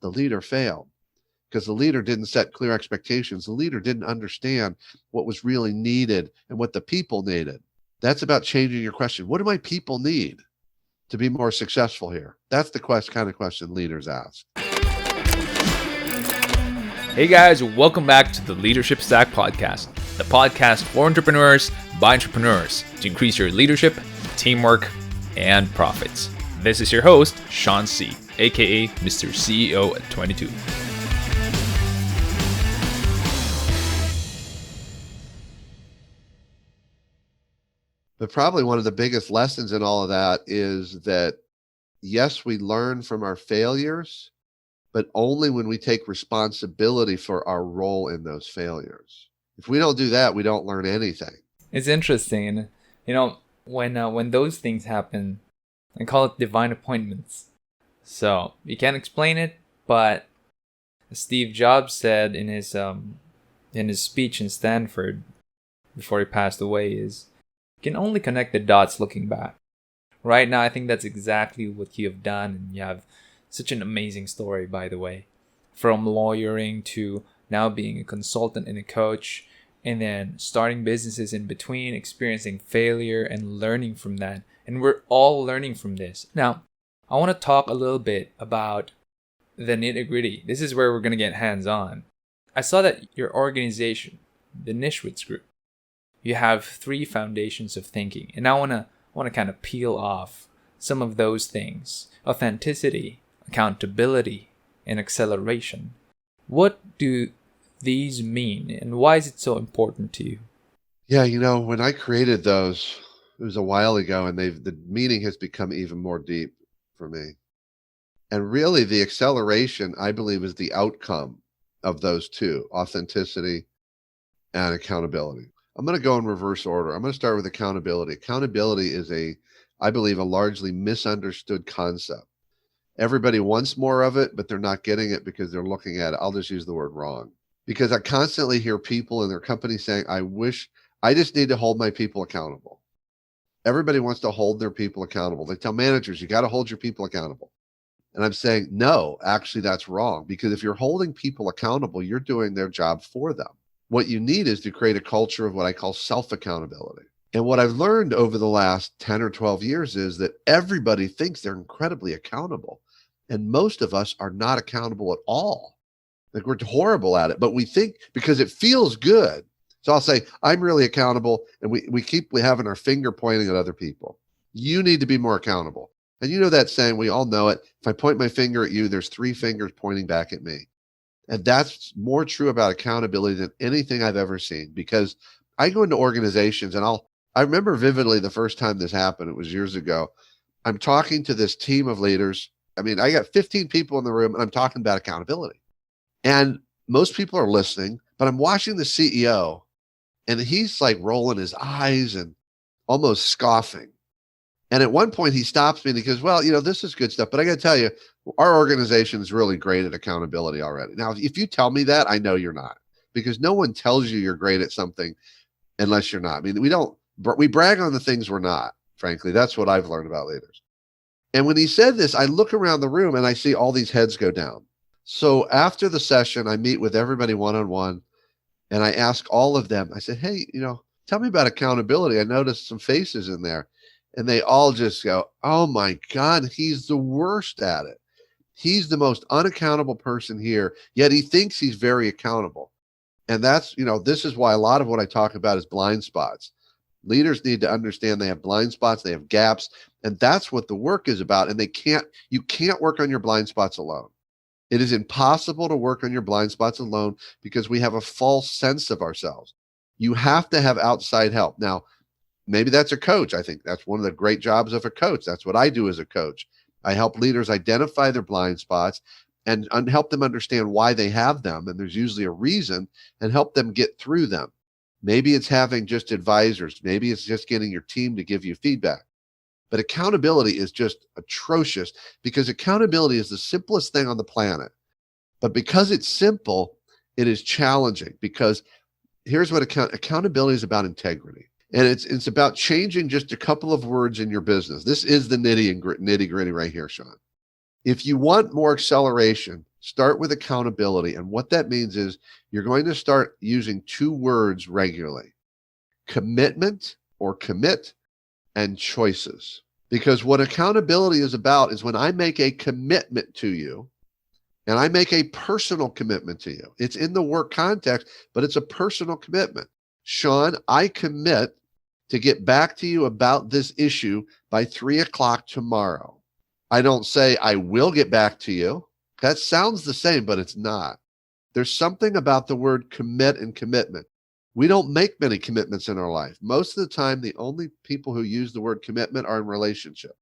the leader failed because the leader didn't set clear expectations. The leader didn't understand what was really needed and what the people needed. That's about changing your question. What do my people need to be more successful here? That's the kind of question leaders ask. Hey guys, welcome back to the Leadership Stack Podcast, the podcast for entrepreneurs by entrepreneurs to increase your leadership, teamwork, and profits. This is your host, Sean C., aka Mr. CEO at 22. But probably one of the biggest lessons in all of that is that, yes, we learn from our failures, but only when we take responsibility for our role in those failures. If we don't do that, we don't learn anything. It's interesting, when those things happen, I call it divine appointments. So you can't explain it, but Steve Jobs said in his speech in Stanford before he passed away is, you can only connect the dots looking back. Right now, I think that's exactly what you have done, and you have such an amazing story, by the way. From lawyering to now being a consultant and a coach, and then starting businesses in between, experiencing failure and learning from that. And we're all learning from this. Now, I want to talk a little bit about the nitty-gritty. This is where we're going to get hands-on. I saw that your organization, the Nischwitz Group, you have 3 foundations of thinking. And I want to kind of peel off some of those things. Authenticity, accountability, and acceleration. What do these mean, and why is it so important to you? Yeah, when I created those, it was a while ago, and the meaning has become even more deep for me. And really, the acceleration, I believe, is the outcome of those 2, authenticity and accountability. I'm going to go in reverse order. I'm going to start with accountability. Accountability is I believe, a largely misunderstood concept. Everybody wants more of it, but they're not getting it because they're looking at it. I'll just use the word wrong. Because I constantly hear people in their companies saying, I just need to hold my people accountable. Everybody wants to hold their people accountable. They tell managers, you got to hold your people accountable. And I'm saying, no, actually, that's wrong. Because if you're holding people accountable, you're doing their job for them. What you need is to create a culture of what I call self-accountability. And what I've learned over the last 10 or 12 years is that everybody thinks they're incredibly accountable. And most of us are not accountable at all. Like, we're horrible at it, but we think because it feels good. So I'll say, I'm really accountable. And we keep having our finger pointing at other people. You need to be more accountable. And you know that saying, we all know it. If I point my finger at you, there's 3 fingers pointing back at me. And that's more true about accountability than anything I've ever seen, because I go into organizations and I remember vividly the first time this happened. It was years ago. I'm talking to this team of leaders. I mean, I got 15 people in the room and I'm talking about accountability. And most people are listening, but I'm watching the CEO and he's like rolling his eyes and almost scoffing. And at one point he stops me and he goes, well, this is good stuff, but I got to tell you, our organization is really great at accountability already. Now, if you tell me that, I know you're not, because no one tells you you're great at something unless you're not. I mean, we brag on the things we're not, frankly. That's what I've learned about leaders. And when he said this, I look around the room and I see all these heads go down. So after the session, I meet with everybody one-on-one and I ask all of them, I said, hey, tell me about accountability. I noticed some faces in there. And they all just go, oh my God, he's the worst at it. He's the most unaccountable person here, yet he thinks he's very accountable. And that's, this is why a lot of what I talk about is blind spots. Leaders need to understand they have blind spots, they have gaps, and that's what the work is about. And you can't work on your blind spots alone. It is impossible to work on your blind spots alone because we have a false sense of ourselves. You have to have outside help. Now, maybe that's a coach. I think that's one of the great jobs of a coach. That's what I do as a coach. I help leaders identify their blind spots and help them understand why they have them. And there's usually a reason, and help them get through them. Maybe it's having just advisors. Maybe it's just getting your team to give you feedback. But accountability is just atrocious, because accountability is the simplest thing on the planet. But because it's simple, it is challenging, because here's what accountability is about: integrity. And it's about changing just a couple of words in your business. This is the nitty gritty right here, Sean. If you want more acceleration, Start with accountability. And what that means is you're going to start using 2 words regularly: commitment or commit, and choices. Because what accountability is about is when I make a commitment to you, and I make a personal commitment to you. It's in the work context, but it's a personal commitment. Sean, I commit to get back to you about this issue by 3:00 tomorrow. I don't say I will get back to you. That sounds the same, but it's not. There's something about the word commit and commitment. We don't make many commitments in our life. Most of the time, the only people who use the word commitment are in relationship.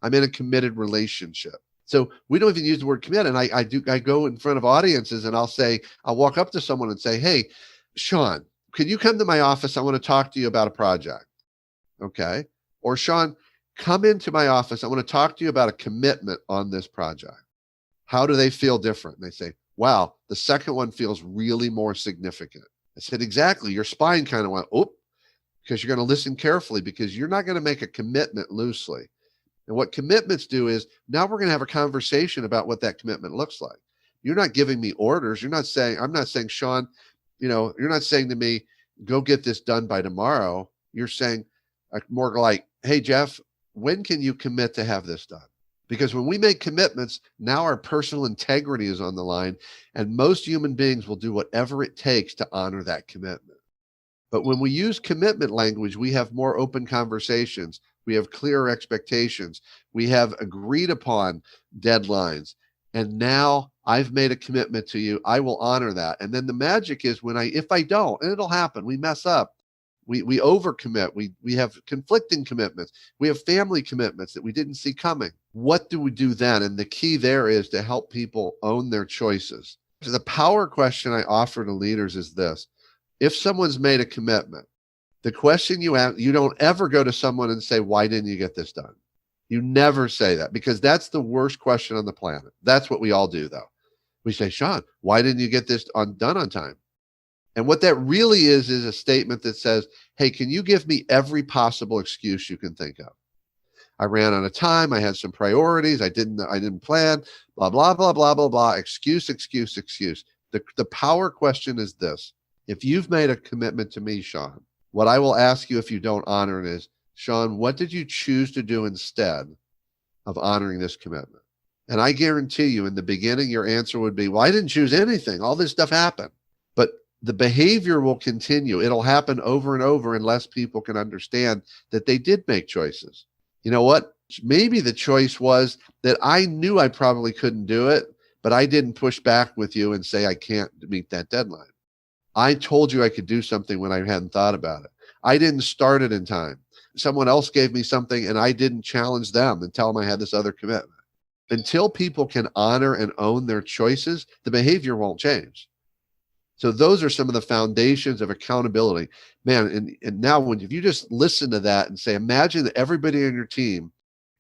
I'm in a committed relationship. So we don't even use the word commit. And I go in front of audiences and I'll walk up to someone and say, hey, Sean, can you come to my office? I want to talk to you about a project. Okay. Or Sean, come into my office. I want to talk to you about a commitment on this project. How do they feel different? And they say, wow, the second one feels really more significant. I said, exactly. Your spine kind of went, oh, because you're going to listen carefully, because you're not going to make a commitment loosely. And what commitments do is now we're going to have a conversation about what that commitment looks like. You're not giving me orders. I'm not saying, Sean, you're not saying to me, go get this done by tomorrow. You're saying more like, hey, Jeff, when can you commit to have this done? Because when we make commitments, now our personal integrity is on the line, and most human beings will do whatever it takes to honor that commitment. But when we use commitment language, we have more open conversations. We have clearer expectations. We have agreed upon deadlines. And now I've made a commitment to you. I will honor that. And then the magic is if I don't, and it'll happen, we mess up. We overcommit. We have conflicting commitments. We have family commitments that we didn't see coming. What do we do then? And the key there is to help people own their choices. So the power question I offer to leaders is this. If someone's made a commitment, the question you ask, you don't ever go to someone and say, why didn't you get this done? You never say that, because that's the worst question on the planet. That's what we all do, though. We say, Sean, why didn't you get this done on time? And what that really is a statement that says, hey, can you give me every possible excuse you can think of? I ran out of time. I had some priorities. I didn't plan, blah, blah, blah, blah, blah, blah. Excuse. The power question is this. If you've made a commitment to me, Sean, what I will ask you if you don't honor it is, Sean, what did you choose to do instead of honoring this commitment? And I guarantee you in the beginning, your answer would be, well, I didn't choose anything. All this stuff happened. But the behavior will continue. It'll happen over and over unless people can understand that they did make choices. You know what? Maybe the choice was that I knew I probably couldn't do it, but I didn't push back with you and say I can't meet that deadline. I told you I could do something when I hadn't thought about it. I didn't start it in time. Someone else gave me something and I didn't challenge them and tell them I had this other commitment. Until people can honor and own their choices, the behavior won't change. So those are some of the foundations of accountability, man. And now if you just listen to that and say, imagine that everybody on your team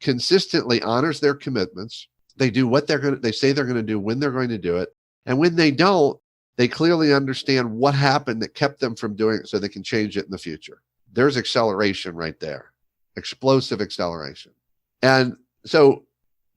consistently honors their commitments. They do what they say they're going to do when they're going to do it. And when they don't, they clearly understand what happened that kept them from doing it so they can change it in the future. There's acceleration right there, explosive acceleration. And so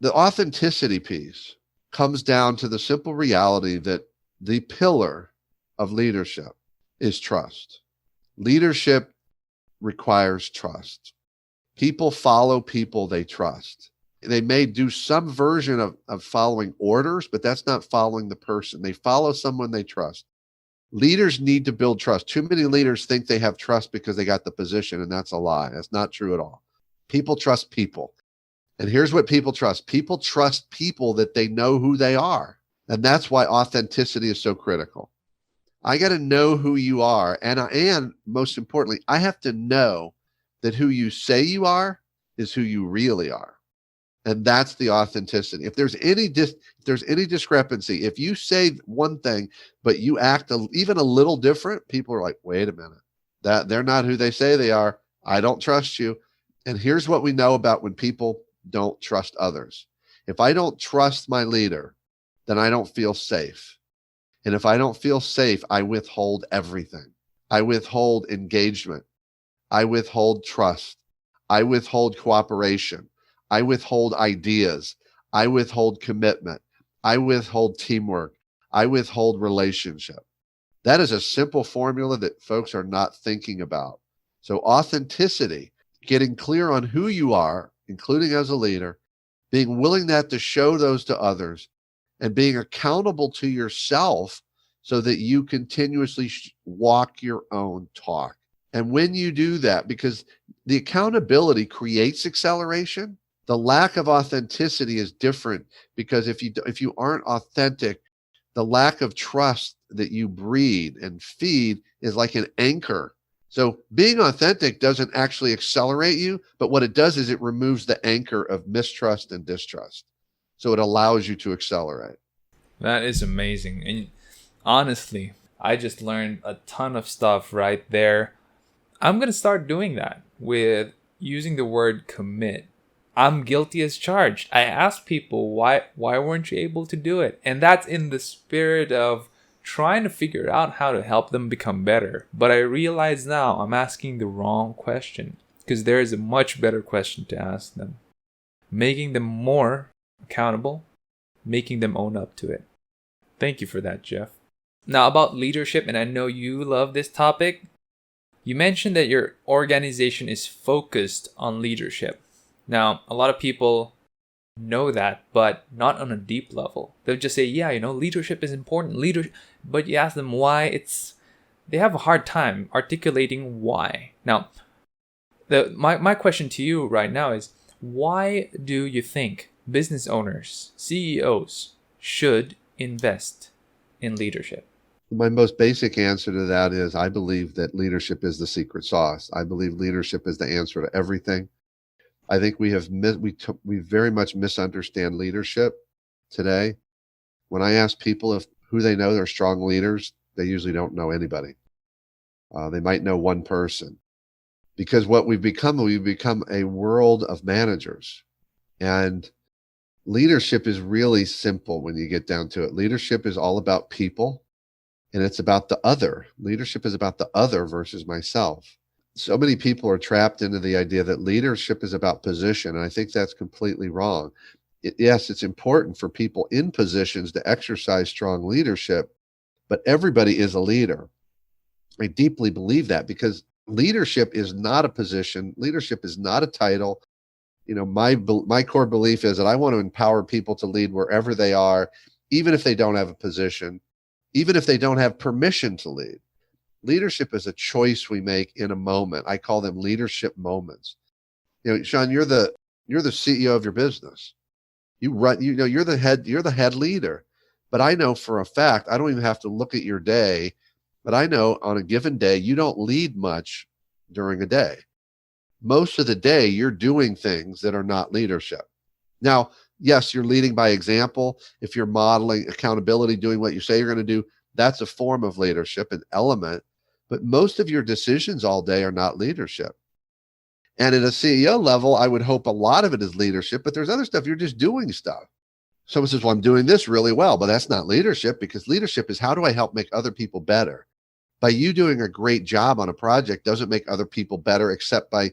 the authenticity piece comes down to the simple reality that the pillar of leadership is trust. Leadership requires trust. People follow people they trust. They may do some version of following orders, but that's not following the person. They follow someone they trust. Leaders need to build trust. Too many leaders think they have trust because they got the position, and that's a lie. That's not true at all. People trust people. And here's what people trust. People trust people that they know who they are. And that's why authenticity is so critical. I got to know who you are. And most importantly, I have to know that who you say you are is who you really are. And that's the authenticity. If there's any discrepancy, if you say one thing, but you act even a little different, people are like, wait a minute, that they're not who they say they are. I don't trust you. And here's what we know about when people don't trust others. If I don't trust my leader, then I don't feel safe. And if I don't feel safe, I withhold everything. I withhold engagement. I withhold trust. I withhold cooperation. I withhold ideas. I withhold commitment. I withhold teamwork. I withhold relationship. That is a simple formula that folks are not thinking about. So authenticity, getting clear on who you are, including as a leader, being willing to show those to others, and being accountable to yourself so that you continuously walk your own talk. And when you do that, because the accountability creates acceleration, the lack of authenticity is different, because if you aren't authentic, the lack of trust that you breed and feed is like an anchor. So being authentic doesn't actually accelerate you, but what it does is it removes the anchor of mistrust and distrust. So it allows you to accelerate. That is amazing. And honestly, I just learned a ton of stuff right there. I'm going to start doing that with using the word commit. I'm guilty as charged. I asked people, why weren't you able to do it? And that's in the spirit of trying to figure out how to help them become better. But I realize now I'm asking the wrong question, because there is a much better question to ask them. Making them more accountable, making them own up to it. Thank you for that, Jeff. Now about leadership, and I know you love this topic. You mentioned that your organization is focused on leadership. Now, a lot of people know that, but not on a deep level. They'll just say, yeah, leadership is important. But you ask them why, they have a hard time articulating why. Now, my question to you right now is, why do you think business owners, CEOs, should invest in leadership? My most basic answer to that is I believe that leadership is the secret sauce. I believe leadership is the answer to everything. I think we very much misunderstand leadership today. When I ask people who they know are strong leaders, they usually don't know anybody. They might know one person, because what we've become a world of managers. And leadership is really simple when you get down to it. Leadership is all about people, and it's about the other. Leadership is about the other versus myself. So many people are trapped into the idea that leadership is about position, and I think that's completely wrong. Yes, it's important for people in positions to exercise strong leadership, but everybody is a leader. I deeply believe that, because leadership is not a position. Leadership is not a title. My core belief is that I want to empower people to lead wherever they are, even if they don't have a position, even if they don't have permission to lead. Leadership is a choice we make in a moment. I call them leadership moments. Sean, you're the CEO of your business. You run, you're the head leader. But I know for a fact, I don't even have to look at your day, but I know on a given day, you don't lead much during a day. Most of the day, you're doing things that are not leadership. Now, yes, you're leading by example. If you're modeling accountability, doing what you say you're going to do, that's a form of leadership, an element. But most of your decisions all day are not leadership. And at a CEO level, I would hope a lot of it is leadership, but there's other stuff. You're just doing stuff. Someone says, well, I'm doing this really well, but that's not leadership, because leadership is how do I help make other people better? By you doing a great job on a project doesn't make other people better, except by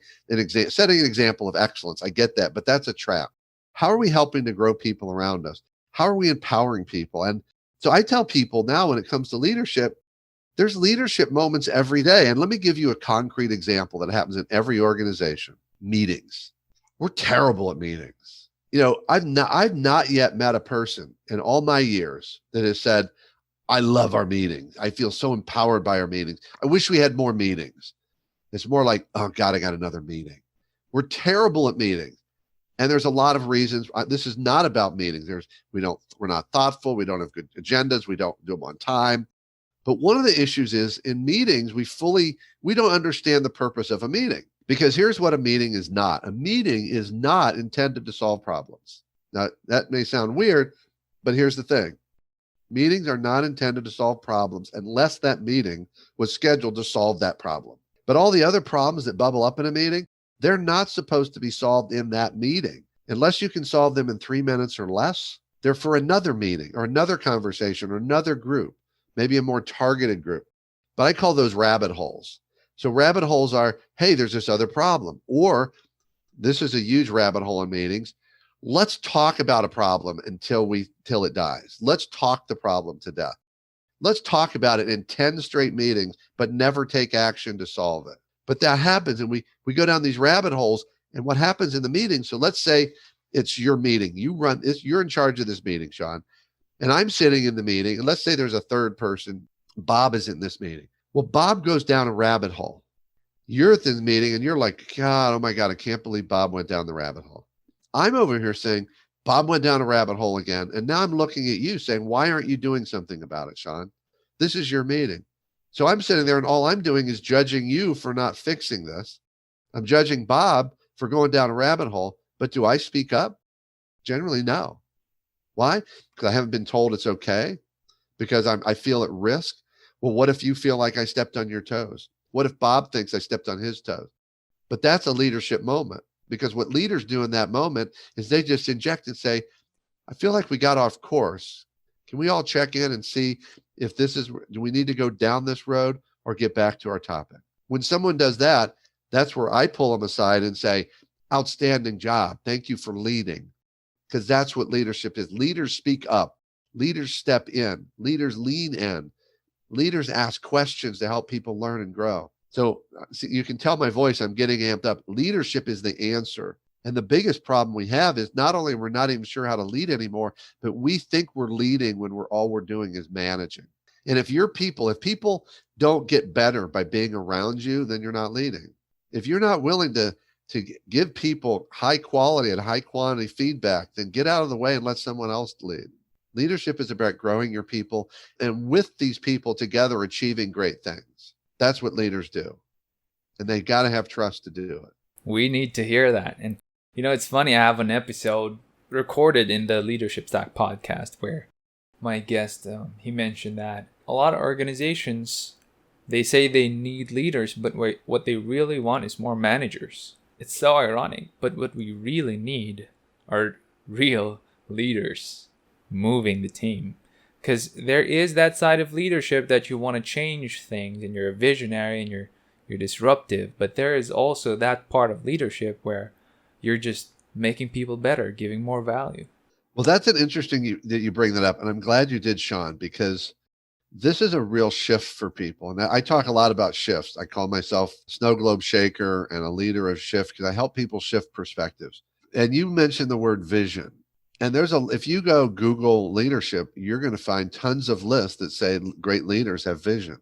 setting an example of excellence. I get that, but that's a trap. How are we helping to grow people around us? How are we empowering people? And so I tell people now, when it comes to leadership, there's leadership moments every day. And let me give you a concrete example that happens in every organization. Meetings. We're terrible at meetings. I've not yet met a person in all my years that has said, I love our meetings. I feel so empowered by our meetings. I wish we had more meetings. It's more like, oh God, I got another meeting. We're terrible at meetings. And there's a lot of reasons. This is not about meetings. We're not thoughtful. We don't have good agendas. We don't do them on time. But one of the issues is in meetings, we don't understand the purpose of a meeting, because here's what a meeting is not. A meeting is not intended to solve problems. Now, that may sound weird, but here's the thing. Meetings are not intended to solve problems unless that meeting was scheduled to solve that problem. But all the other problems that bubble up in a meeting, they're not supposed to be solved in that meeting. Unless you can solve them in 3 minutes or less, they're for another meeting or another conversation or another group. Maybe a more targeted group. But I call those rabbit holes. So rabbit holes are, hey, there's this other problem. Or this is a huge rabbit hole in meetings. let's talk about a problem until it dies. Let's talk the problem to death. Let's talk about it in 10 straight meetings, but never take action to solve it. But that happens, and we go down these rabbit holes. And what happens in the meeting? So let's say it's your meeting. You're in charge of this meeting, Sean. And I'm sitting in the meeting, and let's say there's a third person. Bob is in this meeting. Well, Bob goes down a rabbit hole. You're at this meeting, and you're like, God, oh my God, I can't believe Bob went down the rabbit hole. I'm over here saying, Bob went down a rabbit hole again. And now I'm looking at you saying, why aren't you doing something about it, Sean? This is your meeting. So I'm sitting there, and all I'm doing is judging you for not fixing this. I'm judging Bob for going down a rabbit hole. But do I speak up? Generally, no. Why? Because I haven't been told it's okay, because I feel at risk. Well, what if you feel like I stepped on your toes? What if Bob thinks I stepped on his toes? But that's a leadership moment, because what leaders do in that moment is they just inject and say, I feel like we got off course. Can we all check in and see if do we need to go down this road or get back to our topic? When someone does that, that's where I pull them aside and say, outstanding job. Thank you for leading. Because that's what leadership is. Leaders speak up. Leaders step in. Leaders lean in. Leaders ask questions to help people learn and grow. So see, you can tell my voice, I'm getting amped up. Leadership is the answer. And the biggest problem we have is not only we're not even sure how to lead anymore, but we think we're leading when all we're doing is managing. And if people don't get better by being around you, then you're not leading. If you're not willing to give people high quality and high quantity feedback, then get out of the way and let someone else lead. Leadership is about growing your people, and with these people together, achieving great things. That's what leaders do. And they got to have trust to do it. We need to hear that. And, it's funny, I have an episode recorded in the Leadership Stack podcast where my guest, he mentioned that a lot of organizations, they say they need leaders, but what they really want is more managers. It's so ironic, but what we really need are real leaders moving the team. Because there is that side of leadership that you want to change things, and you're a visionary and you're disruptive. But there is also that part of leadership where you're just making people better, giving more value. Well, that's an interesting that you bring that up. And I'm glad you did, Sean, because this is a real shift for people. And I talk a lot about shifts. I call myself snow globe shaker and a leader of shift because I help people shift perspectives. And you mentioned the word vision. And if you go Google leadership, you're going to find tons of lists that say great leaders have vision.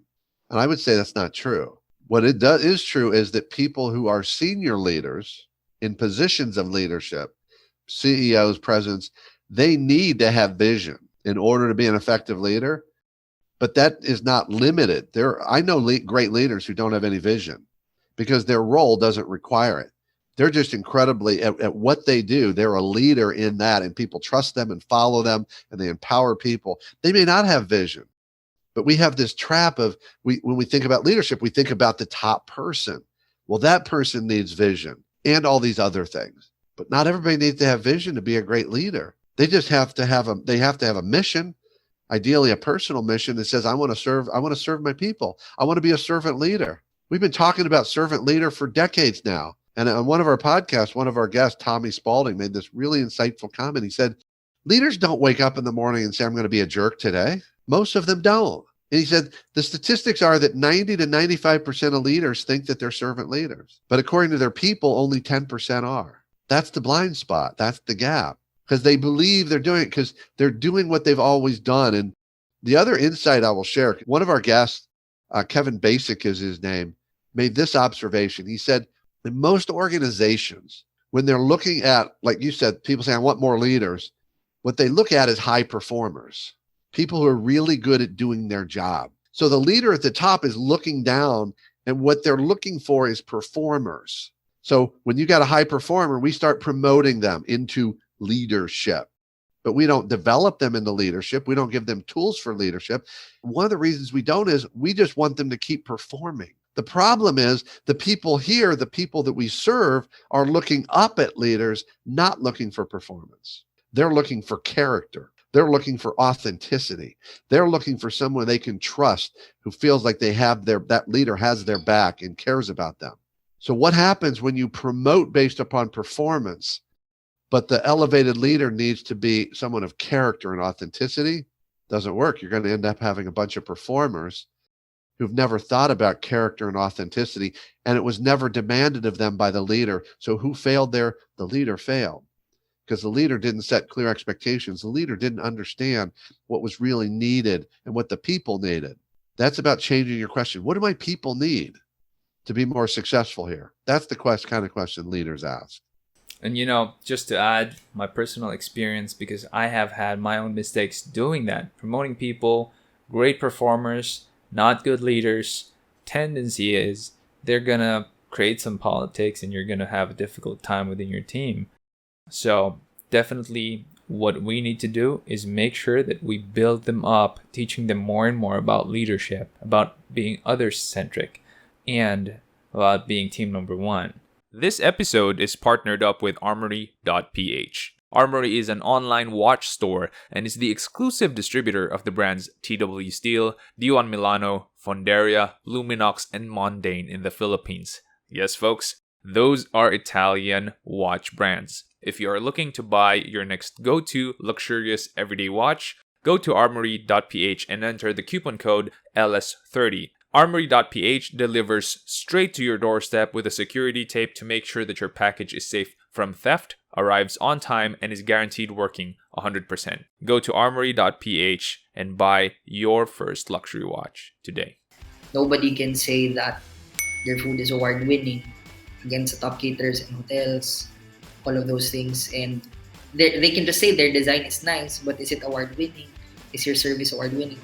And I would say that's not true. What is true is that people who are senior leaders in positions of leadership, CEOs, presidents, they need to have vision in order to be an effective leader. But that is not limited. I know great leaders who don't have any vision because their role doesn't require it. They're just incredibly at what they do. They're a leader in that, and people trust them and follow them, and they empower people. They may not have vision, but we have this trap of when we think about leadership, we think about the top person. Well, that person needs vision and all these other things, but not everybody needs to have vision to be a great leader. They just have to have a mission. Ideally, a personal mission that says, I want to serve my people. I want to be a servant leader. We've been talking about servant leader for decades now. And on one of our podcasts, one of our guests, Tommy Spalding, made this really insightful comment. He said, leaders don't wake up in the morning and say, I'm going to be a jerk today. Most of them don't. And he said, the statistics are that 90 to 95% of leaders think that they're servant leaders. But according to their people, only 10% are. That's the blind spot. That's the gap. Because they believe they're doing it because they're doing what they've always done. And the other insight I will share, one of our guests, Kevin Basic is his name, made this observation. He said, in most organizations, when they're looking at, like you said, people say, I want more leaders, what they look at is high performers, people who are really good at doing their job. So the leader at the top is looking down, and what they're looking for is performers. So when you got a high performer, we start promoting them into leadership, but we don't develop them into leadership. We don't give them tools for leadership. One of the reasons we don't is we just want them to keep performing. The problem is the people here, the people that we serve, are looking up at leaders, not looking for performance. They're looking for character. They're looking for authenticity. They're looking for someone they can trust, who feels like that leader has their back and cares about them. So what happens when you promote based upon performance, But the elevated leader needs to be someone of character and authenticity. Doesn't work. You're going to end up having a bunch of performers who've never thought about character and authenticity, and it was never demanded of them by the leader. So who failed there? The leader failed, because the leader didn't set clear expectations. The leader didn't understand what was really needed and what the people needed. That's about changing your question. What do my people need to be more successful here? That's the kind of question leaders ask. And just to add my personal experience, because I have had my own mistakes doing that, promoting people, great performers, not good leaders, tendency is they're gonna create some politics and you're gonna have a difficult time within your team. So definitely what we need to do is make sure that we build them up, teaching them more and more about leadership, about being others-centric, and about being team number one. This episode is partnered up with Armory.ph. Armory is an online watch store and is the exclusive distributor of the brands TW Steel, Dion Milano, Fonderia, Luminox, and Mondane in the Philippines. Yes, folks, those are Italian watch brands. If you are looking to buy your next go-to luxurious everyday watch, go to Armory.ph and enter the coupon code LS30. Armory.ph delivers straight to your doorstep with a security tape to make sure that your package is safe from theft, arrives on time, and is guaranteed working 100%. Go to Armory.ph and buy your first luxury watch today. Nobody can say that their food is award-winning against the top caterers and hotels, all of those things. And they can just say their design is nice, but is it award-winning? Is your service award-winning?